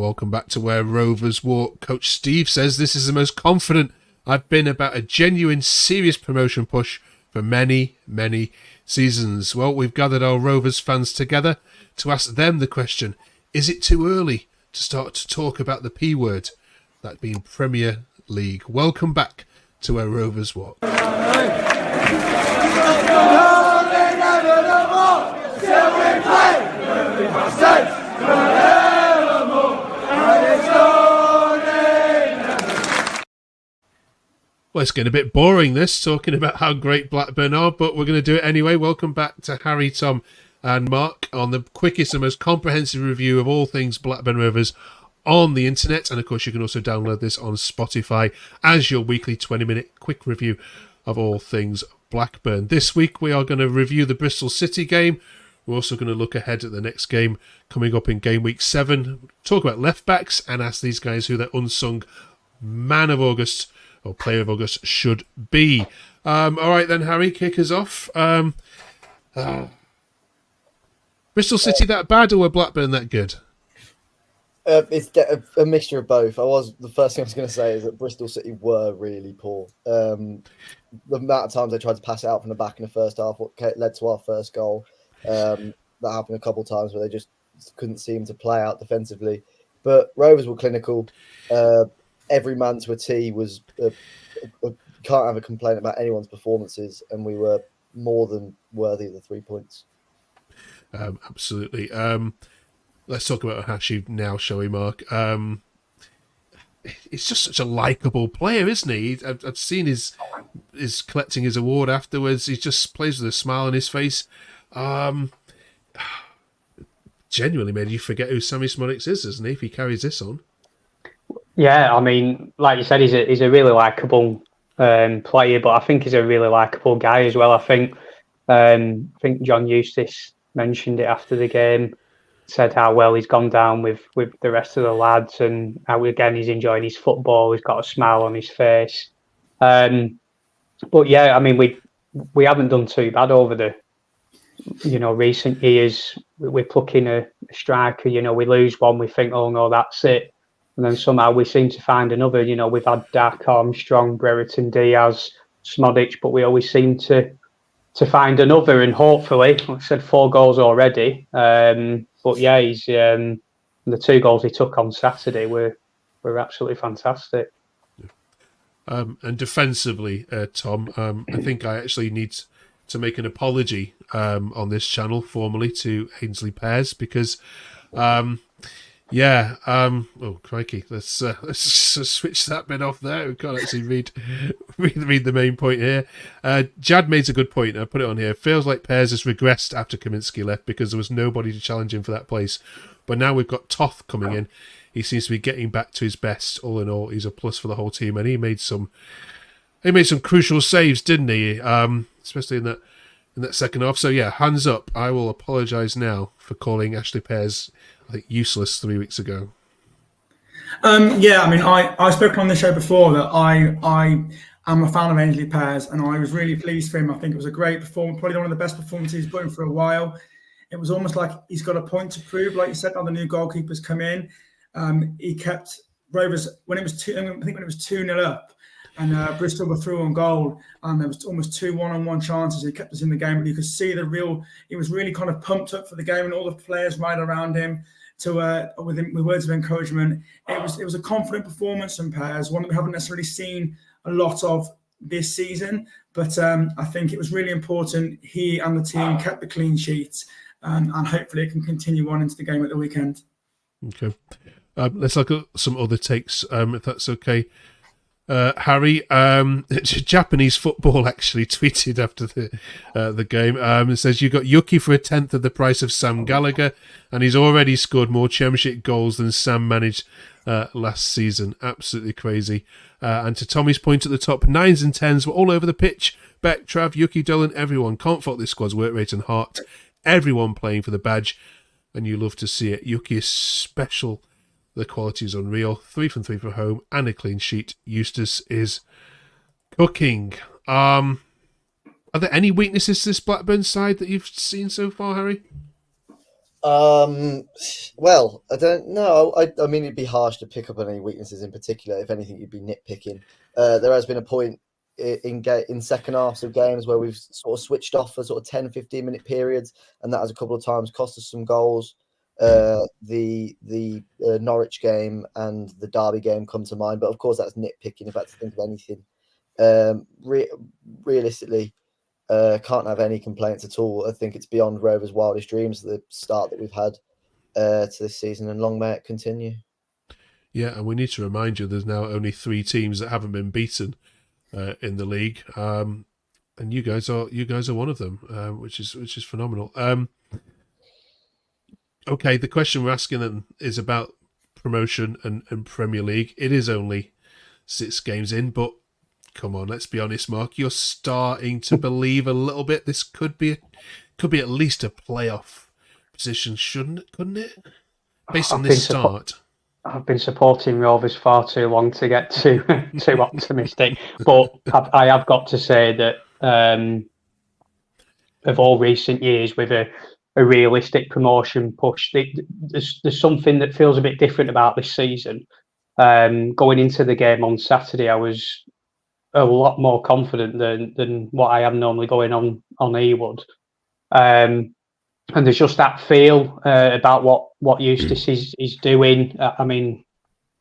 Welcome back to Where Rovers Walk. Coach Steve says this is the most confident I've been about a genuine, serious promotion push for many, many seasons. Well, we've gathered our Rovers fans together to ask them the question, is it too early to start to talk about the P word, that being Premier League? Welcome back to Where Rovers Walk. Well, it's getting a bit boring, this, talking about how great Blackburn are, but we're going to do it anyway. Welcome back to Harry, Tom and Mark on the quickest and most comprehensive review of all things Blackburn Rovers on the internet. And, of course, you can also download this on Spotify as your weekly 20-minute quick review of all things Blackburn. This week, we are going to review the Bristol City game. We're also going to look ahead at the next game coming up in game week 7, talk about left-backs and ask these guys who their unsung man of August or player of August should be. All right then, Harry, kick us off. Bristol City that bad, or were Blackburn that good? It's a mixture of both. The first thing I was going to say is that Bristol City were really poor. The amount of times they tried to pass it out from the back in the first half, what led to our first goal. That happened a couple of times where they just couldn't seem to play out defensively. But Rovers were clinical. Every man to a T was can't have a complaint about anyone's performances, and we were more than worthy of the 3 points. Absolutely. Let's talk about Hashi now, shall we, Mark? He's just such a likeable player, isn't he? I've seen his collecting his award afterwards. He just plays with a smile on his face. Genuinely made you forget who Sammy Smodics is, isn't he, if he carries this on? Yeah, I mean, like you said, he's a really likeable player, but I think he's a really likeable guy as well. I think John Eustace mentioned it after the game, said how well he's gone down with the rest of the lads, and how again he's enjoying his football. He's got a smile on his face. But yeah, I mean, we haven't done too bad over the recent years. We're plucking a striker. We lose one, we think, oh no, that's it. And then somehow we seem to find another. We've had Dak, Armstrong, Brereton, Diaz, Smodic, but we always seem to find another. And hopefully, like I said, 4 goals already. But yeah, he's the 2 goals he took on Saturday were absolutely fantastic. And defensively, Tom, I think I actually need to make an apology on this channel formally to Ainsley Pears because. Oh crikey! Let's switch that bit off there. We can't actually read the main point here. Jad made a good point. I put it on here. Feels like Pears has regressed after Kaminsky left because there was nobody to challenge him for that place. But now we've got Toth coming in. He seems to be getting back to his best. All in all, he's a plus for the whole team, and he made some crucial saves, didn't he? Especially in that second half. So yeah, hands up. I will apologise now for calling Ashley Pears, I think, useless 3 weeks ago. Yeah, I mean, I've spoken on this show before that I am a fan of Ainsley Pears, and I was really pleased for him. I think it was a great performance, probably one of the best performances he's put in for a while. It was almost like he's got a point to prove. Like you said, now the new goalkeepers come in. He kept Rovers when it was 2-0 up, and Bristol were through on goal, and there was almost 2 one-on-one chances. He kept us in the game, but you could see he was really kind of pumped up for the game, and all the players right around him with words of encouragement. It was a confident performance from Pears, one that we haven't necessarily seen a lot of this season, but I think it was really important he and the team kept the clean sheet, and hopefully it can continue on into the game at the weekend. Okay. Let's look at some other takes, if that's okay. Harry, Japanese football actually tweeted after the game. It says, you got Yuki for 1/10 of the price of Sam Gallagher, and he's already scored more Championship goals than Sam managed last season. Absolutely crazy. And to Tommy's point at the top, 9s and 10s were all over the pitch. Beck, Trav, Yuki, Dolan, everyone. Can't fault this squad's work rate and heart. Everyone playing for the badge, and you love to see it. Yuki is special. The quality is unreal. 3 from 3 for home and a clean sheet. Eustace is cooking. Are there any weaknesses to this Blackburn side that you've seen so far, Harry? Well, I don't know. I mean, it'd be harsh to pick up on any weaknesses in particular. If anything, you'd be nitpicking. There has been a point in second halves of games where we've sort of switched off for sort of 10, 15-minute periods, and that has a couple of times cost us some goals. The Norwich game and the Derby game come to mind, but of course that's nitpicking if I had to think of anything. Realistically, can't have any complaints at all. I think it's beyond Rovers' wildest dreams, the start that we've had to this season, and long may it continue. Yeah, and we need to remind you there's now only 3 teams that haven't been beaten in the league, and you guys are one of them, which is phenomenal. Okay, the question we're asking them is about promotion and Premier League. It is only 6 games in, but come on, let's be honest, Mark. You're starting to believe a little bit. This could be at least a playoff position, couldn't it? Based on this start. I've been supporting Rovers far too long to get too optimistic. But I have got to say that of all recent years, with a realistic promotion push, there's something that feels a bit different about this season. Going into the game on Saturday, I was a lot more confident than what I am normally going on Ewood. And there's just that feel about what Eustace is doing. I mean,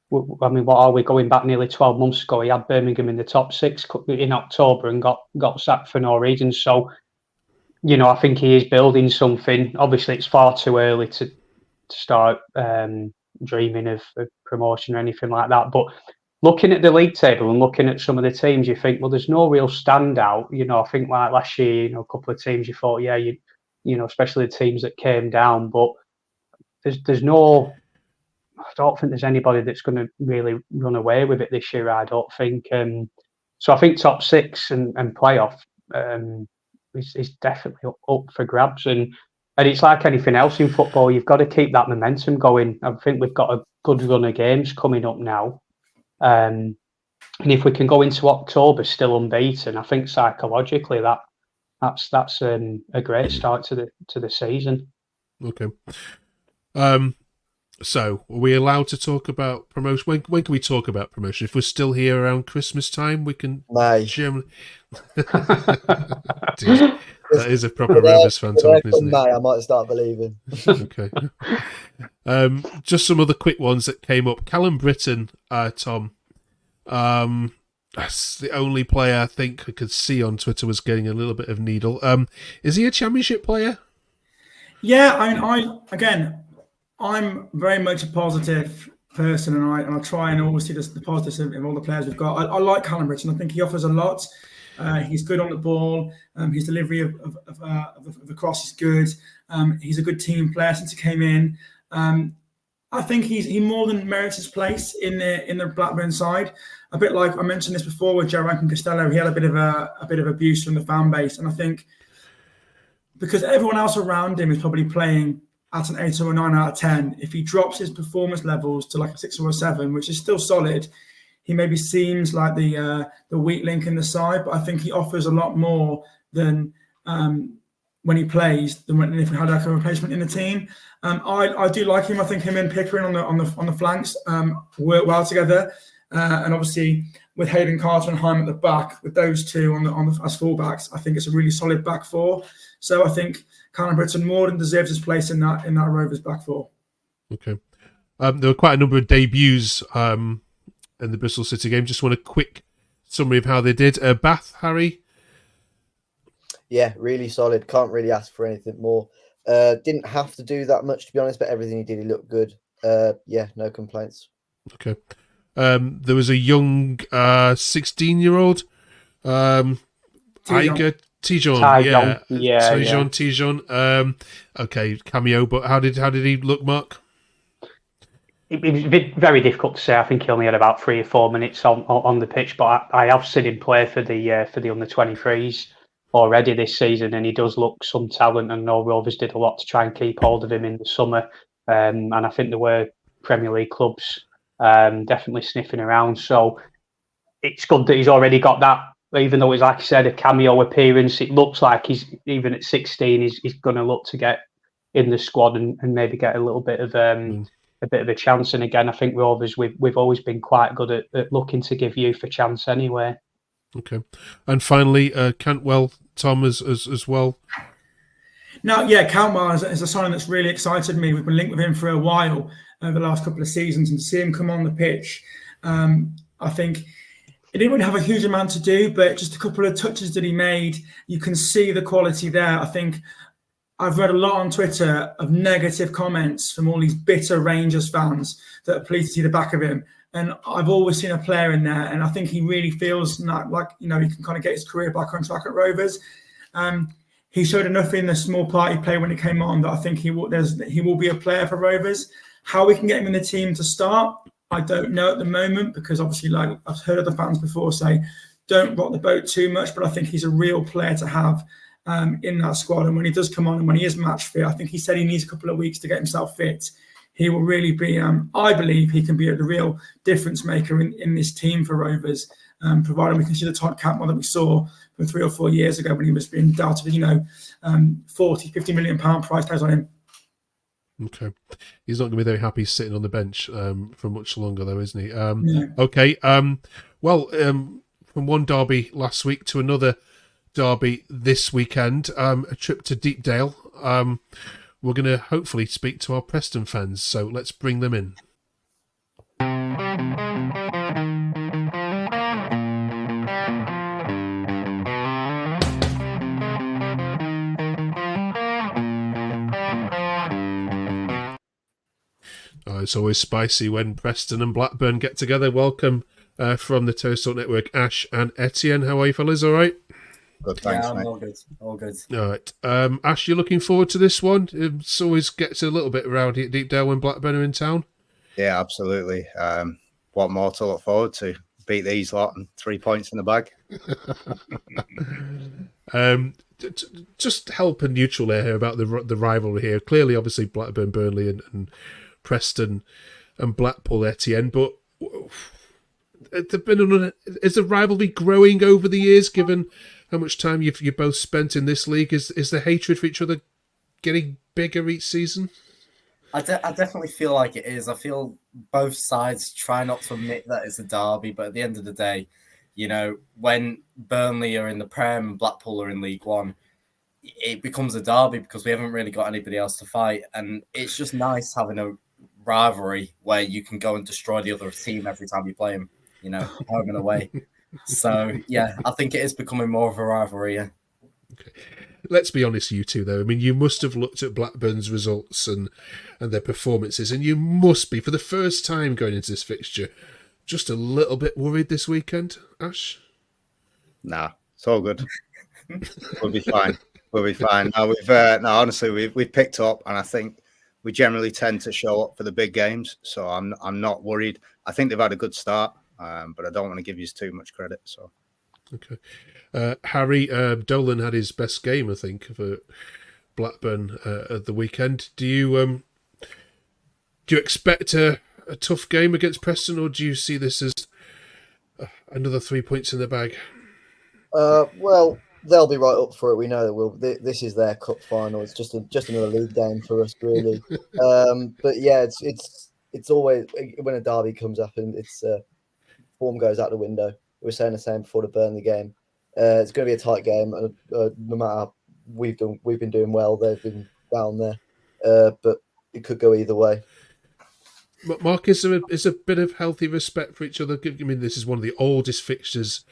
what are we going back nearly 12 months ago? He had Birmingham in the top 6 in October and got sacked for no reason. So, I think he is building something. Obviously, it's far too early to start dreaming of promotion or anything like that. But looking at the league table and looking at some of the teams, you think, well, there's no real standout. I think like last year, a couple of teams you thought, yeah, especially the teams that came down. But there's no, I don't think there's anybody that's going to really run away with it this year, I don't think. So I think top 6 and playoff is definitely up for grabs. And it's like anything else in football, you've got to keep that momentum going. I think we've got a good run of games coming up now. And if we can go into October still unbeaten, I think psychologically that's a great start to the season. Okay. So are we allowed to talk about promotion? When can we talk about promotion? If we're still here around Christmas time, we can. May. That is a proper Rovers fan talking, isn't it? May, I might start believing. Okay. Just some other quick ones that came up. Callum Britton, Tom. That's the only player I think I could see on Twitter was getting a little bit of needle. Is he a championship player? Yeah, I'm very much a positive person, and I try and always see the positives of all the players we've got. I like Callum Britton. I think he offers a lot. He's good on the ball. His delivery of the cross is good. He's a good team player since he came in. I think he more than merits his place in the Blackburn side. A bit like I mentioned this before with Joe Rankin Costello, he had a bit of abuse from the fan base, and I think because everyone else around him is probably playing at an 8 or a 9 out of 10, if he drops his performance levels to like a 6 or a 7, which is still solid, he maybe seems like the weak link in the side. But I think he offers a lot more than when he plays than if we had like a replacement in the team. I do like him. I think him and Pickering on the flanks work well together, and obviously with Hayden Carter and Heim at the back, with those two as fullbacks, I think it's a really solid back four. So I think Callum Britton more than deserves his place in that Rovers back four. Okay, there were quite a number of debuts in the Bristol City game. Just want a quick summary of how they did. Bath, Harry. Yeah, really solid. Can't really ask for anything more. Didn't have to do that much, to be honest, but everything he did, he looked good. Yeah, no complaints. Okay. There was a young 16-year-old Iger Tijon. Tijon. Okay, cameo. But how did he look, Mark? It was very difficult to say. I think he only had about 3 or 4 minutes on the pitch, but I have seen him play for the under 23s already this season, and he does look some talent. And no, Rovers did a lot to try and keep hold of him in the summer, and I think there were Premier League clubs definitely sniffing around. So it's good that he's already got that. Even though it's, like I said, a cameo appearance, it looks like he's even at 16, he's going to look to get in the squad and maybe get a little bit of a chance. And again, I think Rovers we've always been quite good at looking to give youth a chance anyway. Okay, and finally, Cantwell, Tom, as well. Now, yeah, Cantwell is a signing that's really excited me. We've been linked with him for a while over the last couple of seasons, and to see him come on the pitch, I think he didn't really have a huge amount to do, but just a couple of touches that he made, you can see the quality there. I think I've read a lot on Twitter of negative comments from all these bitter Rangers fans that are pleased to see the back of him. And I've always seen a player in there, and I think he really feels like he can kind of get his career back on track at Rovers. He showed enough in the small part he played when he came on that I think he will be a player for Rovers. How we can get him in the team to start, I don't know at the moment, because obviously, like I've heard other fans before say, don't rock the boat too much. But I think he's a real player to have in that squad. And when he does come on and when he is match fit, I think he said he needs a couple of weeks to get himself fit. He will really be, I believe he can be the real difference maker in this team for Rovers, provided we can see the Todd Cantwell that we saw from 3 or 4 years ago when he was being doubted, 40, 50 million pound price tags on him. Okay. He's not going to be very happy sitting on the bench for much longer, though, isn't he? Yeah. Okay. From one derby last week to another derby this weekend, a trip to Deepdale. We're going to hopefully speak to our Preston fans, so let's bring them in. It's always spicy when Preston and Blackburn get together. Welcome from the Terrace Talk Network, Ash and Etienne. How are you, fellas? All right? Good, thanks, mate. All good. All good. All right. Ash, you looking forward to this one? It always gets a little bit rowdy at Deepdale when Blackburn are in town. Yeah, absolutely. What more to look forward to? Beat these lot and 3 points in the bag. Just help a neutral here about the rivalry here. Clearly, obviously, Blackburn, Burnley and Preston and Blackpool, Etienne, but is the rivalry growing over the years, given how much time you've both spent in this league? Is the hatred for each other getting bigger each season? I definitely feel like it is. I feel both sides try not to admit that it's a derby, but at the end of the day, when Burnley are in the Prem and Blackpool are in League One, it becomes a derby because we haven't really got anybody else to fight. And it's just nice having a rivalry where you can go and destroy the other team every time you play them, home and away. So, yeah, I think it is becoming more of a rivalry. Yeah. Okay. Let's be honest, you two, though. I mean, you must have looked at Blackburn's results and their performances, and you must be, for the first time going into this fixture, just a little bit worried this weekend, Ash? Nah, it's all good. We'll be fine. We'll be fine. Honestly, we've picked up, and I think we generally tend to show up for the big games, so I'm not worried. I think they've had a good start, but I don't want to give you too much credit. So, okay. Harry, Dolan had his best game, I think, for Blackburn at the weekend. Do you expect a tough game against Preston, or do you see this as another 3 points in the bag? Well, they'll be right up for it. We know they will. This is their cup final. It's just another league game for us, really. But yeah, it's always when a derby comes up and it's form goes out the window. We were saying the same before the Burnley game. It's going to be a tight game, and no matter we've been doing well, they've been down there. But it could go either way. Mark, is a bit of healthy respect for each other? I mean, this is one of the oldest fixtures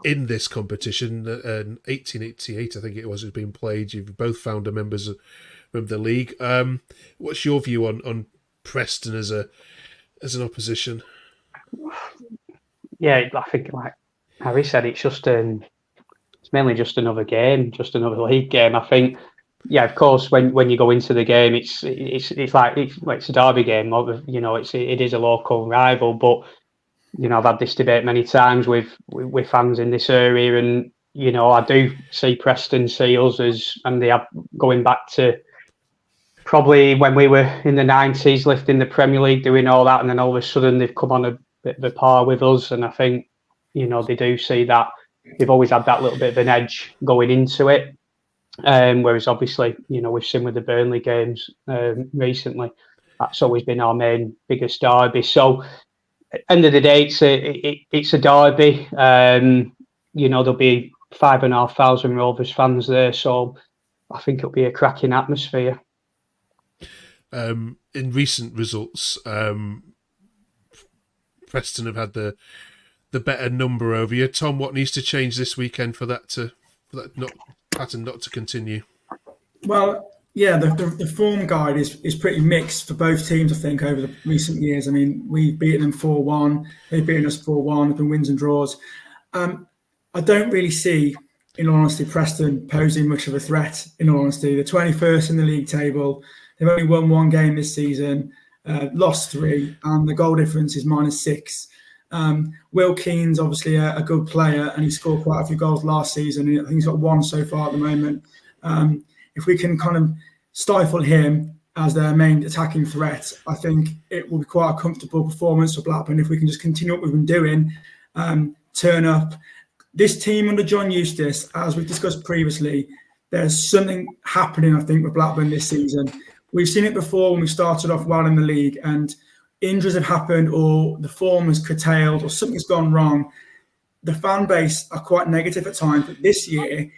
in this competition. 1888, I think it was, has been played. You've both founder members of the league. What's your view on Preston as an opposition? Yeah, I think like Harry said, it's just it's mainly just another game, just another league game. I think, yeah, of course, when you go into the game, it's a derby game. It is a local rival, but I've had this debate many times with fans in this area, and I do see Preston see us and they are going back to probably when we were in the 90s, lifting the Premier League, doing all that, and then all of a sudden they've come on a bit of a par with us, and I think they do see that they've always had that little bit of an edge going into it. Whereas obviously, we've seen with the Burnley games recently, that's always been our main biggest derby. So, end of the day, it's a derby. There'll be 5,500 Rovers fans there, so I think it'll be a cracking atmosphere. In recent results, Preston have had the better number over you. Tom, what needs to change this weekend for that pattern not to continue? Well, yeah, the form guide is pretty mixed for both teams, I think, over the recent years. I mean, we've beaten them 4-1, they've beaten us 4-1, been wins and draws. I don't really see, in all honesty, Preston posing much of a threat, in all honesty. They're 21st in the league table. They've only won one game this season, lost 3, and the goal difference is -6. Will Keane's obviously a good player, and he scored quite a few goals last season. I think he's got 1 so far at the moment. If we can kind of stifle him as their main attacking threat, I think it will be quite a comfortable performance for Blackburn if we can just continue what we've been doing, turn up. This team under John Eustace, as we've discussed previously, there's something happening, I think, with Blackburn this season. We've seen it before when we started off well in the league and injuries have happened or the form has curtailed or something's gone wrong. The fan base are quite negative at times, but this year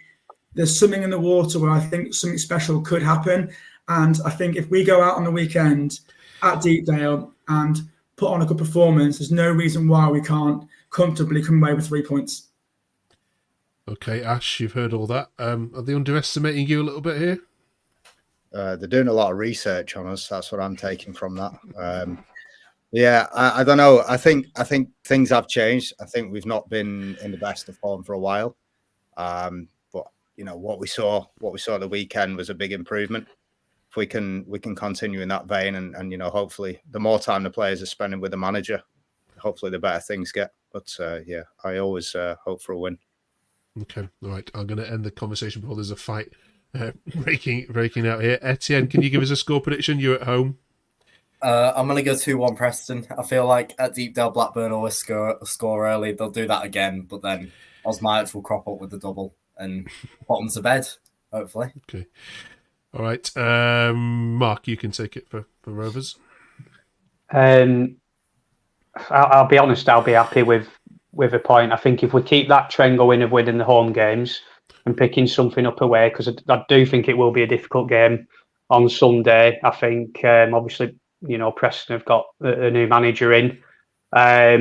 there's something in the water where I think something special could happen. And I think if we go out on the weekend at Deepdale and put on a good performance, there's no reason why we can't comfortably come away with 3 points. Okay, Ash, you've heard all that. Are they underestimating you a little bit here? They're doing a lot of research on us. That's what I'm taking from that. Yeah, I don't know. I think things have changed. I think we've not been in the best of form for a while. But what we saw the weekend was a big improvement. If we can continue in that vein, and hopefully the more time the players are spending with the manager, hopefully the better things get. But yeah, I always hope for a win. Okay, all right. I'm going to end the conversation before there's a fight breaking out here. Etienne, can you give us a score prediction? You're at home. I'm going to go 2-1 Preston. I feel like at Deepdale, Blackburn always score early. They'll do that again, but then Osmaic will crop up with the double and put them to bed, hopefully. Okay. All right. Mark, you can take it for Rovers. I'll be honest, I'll be happy with a point. I think if we keep that trend going of winning the home games and picking something up away, because I do think it will be a difficult game on Sunday. I think obviously, Preston have got a new manager in. I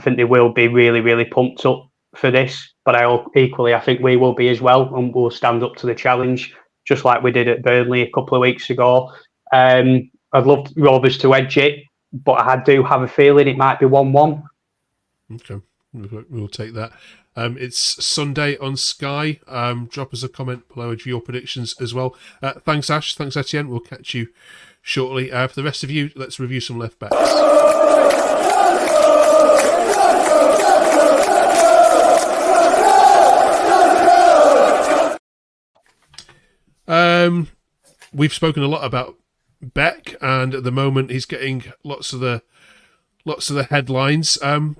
think they will be really, really pumped up for this. But I think we will be as well, and we'll stand up to the challenge, just like we did at Burnley a couple of weeks ago. I'd love Rovers to edge it, but I do have a feeling it might be 1-1. Okay, we'll take that. It's Sunday on Sky. Drop us a comment below with your predictions as well. Thanks, Ash. Thanks, Etienne. We'll catch you shortly. For the rest of you, let's review some left backs. We've spoken a lot about Beck, and at the moment he's getting lots of the headlines.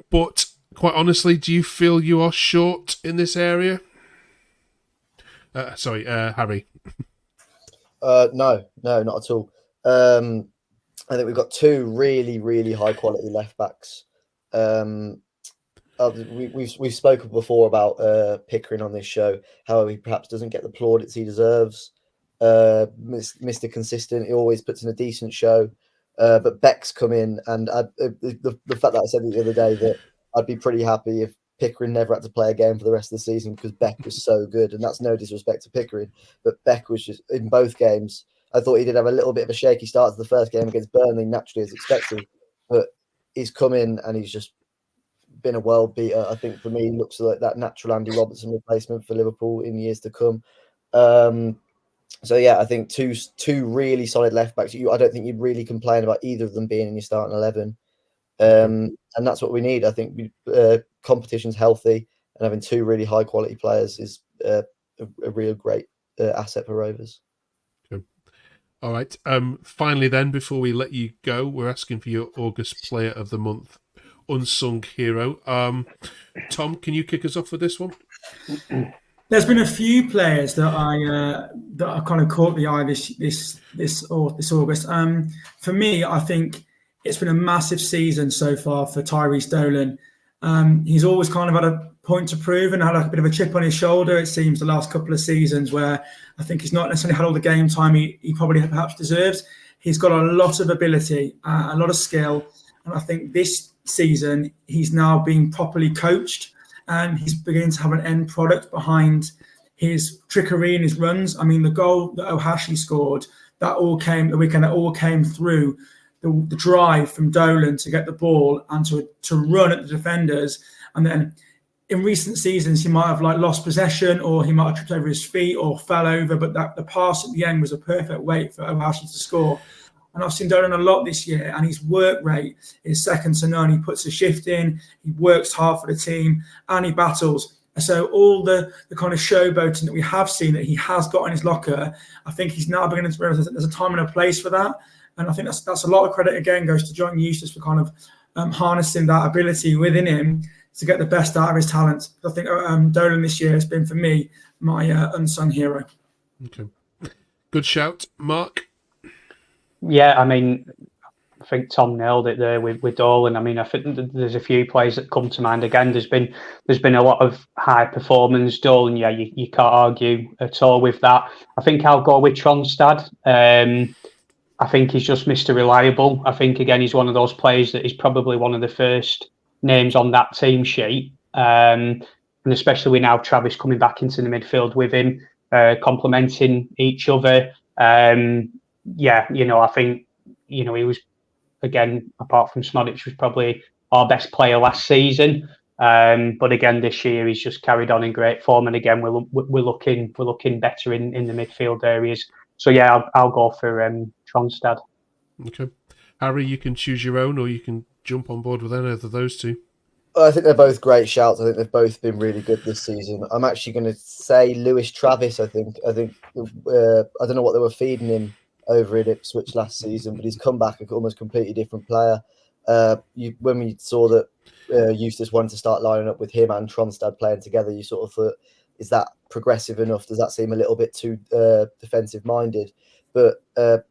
But quite honestly, do you feel you are short in this area? Sorry, Harry. No, not at all. I think we've got 2 really, really high quality left backs. We've spoken before about Pickering on this show, how he perhaps doesn't get the plaudits he deserves. Mr. Consistent, he always puts in a decent show. But Beck's come in, and the fact that I said the other day that I'd be pretty happy if Pickering never had to play a game for the rest of the season because Beck was so good, and that's no disrespect to Pickering, but Beck was just in both games. I thought he did have a little bit of a shaky start to the first game against Burnley, naturally as expected, but he's come in and he's just been a world beater. I think for me, he looks like that natural Andy Robertson replacement for Liverpool in years to come. So yeah, I think two really solid left backs. I don't think you'd really complain about either of them being in your starting 11. And that's what we need. I think competition's healthy, and having 2 really high quality players is a real great asset for Rovers. Okay. All right. Finally, then, before we let you go, we're asking for your August Player of the Month unsung hero. Tom, can you kick us off with this one? There's been a few players that I kind of caught the eye this August. For me, I think it's been a massive season so far for Tyrese Dolan. He's always kind of had a point to prove and had a bit of a chip on his shoulder, it seems, the last couple of seasons, where I think he's not necessarily had all the game time he probably perhaps deserves. He's got a lot of ability, a lot of skill, and I think this season he's now being properly coached and he's beginning to have an end product behind his trickery and his runs. I mean, the goal that O'Hashley scored, that all came through the drive from Dolan to get the ball and to run at the defenders. And then in recent seasons, he might have lost possession, or he might have tripped over his feet or fell over, but the pass at the end was a perfect weight for O'Hashley to score. And I've seen Dolan a lot this year, and his work rate is second to none. He puts a shift in, he works hard for the team, and he battles. So all the kind of showboating that we have seen that he has got in his locker, I think he's now beginning to realize that there's a time and a place for that. And I think that's a lot of credit, again, goes to John Eustace for kind of harnessing that ability within him to get the best out of his talent. I think Dolan this year has been, for me, my unsung hero. Okay. Good shout. Mark? Yeah, I mean, I think Tom nailed it there with Dolan. I mean, I think there's a few players that come to mind. Again, there's been a lot of high performance. Dolan, yeah, you can't argue at all with that. I think I'll go with Tronstad. I think he's just Mr. Reliable. I think, again, he's one of those players that is probably one of the first names on that team sheet. And especially with now Travis coming back into the midfield with him, complementing each other. Yeah, I think, he was, again, apart from Snodich, was probably our best player last season. But again, this year he's just carried on in great form. And again, we're looking better in the midfield areas. So yeah, I'll go for Tronstad. Okay. Harry, you can choose your own, or you can jump on board with any of those two. I think they're both great shouts. I think they've both been really good this season. I'm actually going to say Lewis Travis. I think I don't know what they were feeding him over in Ipswich last season, but he's come back a almost completely different player. When we saw that Eustace wanted to start lining up with him and Tronstad playing together, you sort of thought, is that progressive enough? Does that seem a little bit too defensive minded? But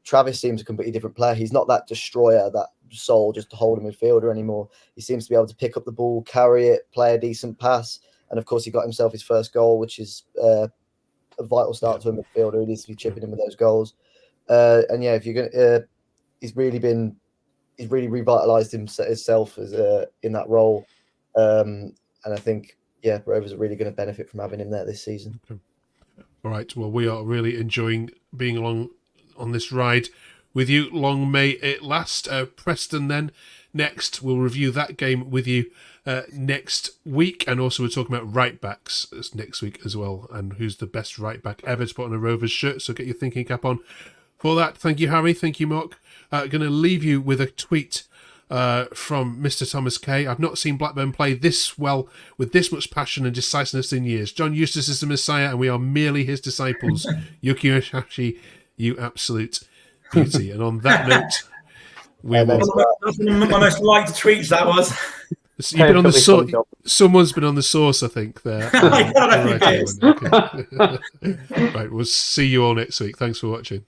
Travis seems a completely different player. He's not that destroyer, that soul just to hold a midfielder anymore. He seems to be able to pick up the ball, carry it, play a decent pass. And of course, he got himself his first goal, which is a vital start to a midfielder. He needs to be chipping in with those goals. And yeah, if you're going, he's really revitalized himself as in that role. And I think, yeah, Rovers are really going to benefit from having him there this season. Okay. All right. Well, we are really enjoying being along on this ride with you. Long may it last. Preston then next. We'll review that game with you next week. And also we're talking about right backs next week as well. And who's the best right back ever to put on a Rovers shirt. So get your thinking cap on for that. Thank you, Harry. Thank you, Mark. Going to leave you with a tweet from Mr. Thomas K. I've not seen Blackburn play this well with this much passion and decisiveness in years. John Eustace is the Messiah and we are merely his disciples. Yuki Oshashi, you absolute beauty. And on that note, we will... That's one of my most liked tweets, that was. So you've been on the source. Someone's been on the source, I think, there. Right, we'll see you all next week. Thanks for watching.